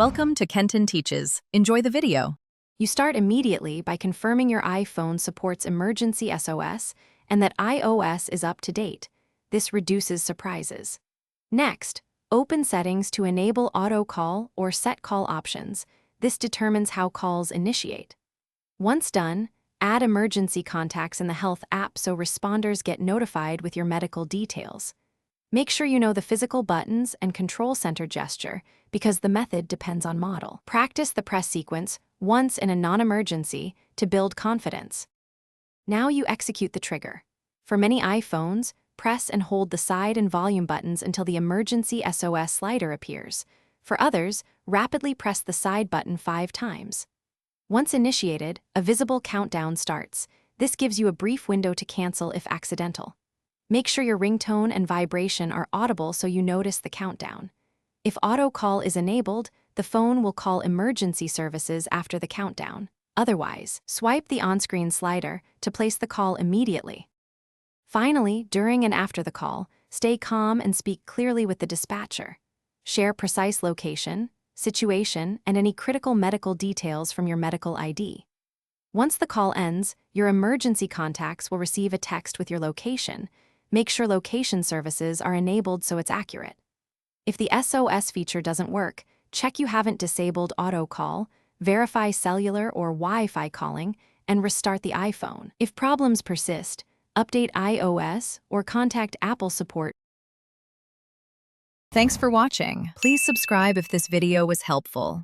Welcome to Kenton Teaches. Enjoy the video. You start immediately by confirming your iPhone supports emergency SOS and that iOS is up to date. This reduces surprises. Next, open Settings to enable auto call or set call options. This determines how calls initiate. Once done, add emergency contacts in the Health app so responders get notified with your medical details. Make sure you know the physical buttons and control center gesture because the method depends on model. Practice the press sequence once in a non-emergency to build confidence. Now you execute the trigger. For many iPhones, press and hold the side and volume buttons until the emergency SOS slider appears. For others, rapidly press the side button 5 times. Once initiated, a visible countdown starts. This gives you a brief window to cancel if accidental. Make sure your ringtone and vibration are audible so you notice the countdown. If auto call is enabled, the phone will call emergency services after the countdown. Otherwise, swipe the on-screen slider to place the call immediately. Finally, during and after the call, stay calm and speak clearly with the dispatcher. Share precise location, situation, and any critical medical details from your medical ID. Once the call ends, your emergency contacts will receive a text with your location. Make sure location services are enabled so it's accurate. If the SOS feature doesn't work, check you haven't disabled auto call, verify cellular or Wi-Fi calling, and restart the iPhone. If problems persist, update iOS or contact Apple support. Thanks for watching. Please subscribe if this video was helpful.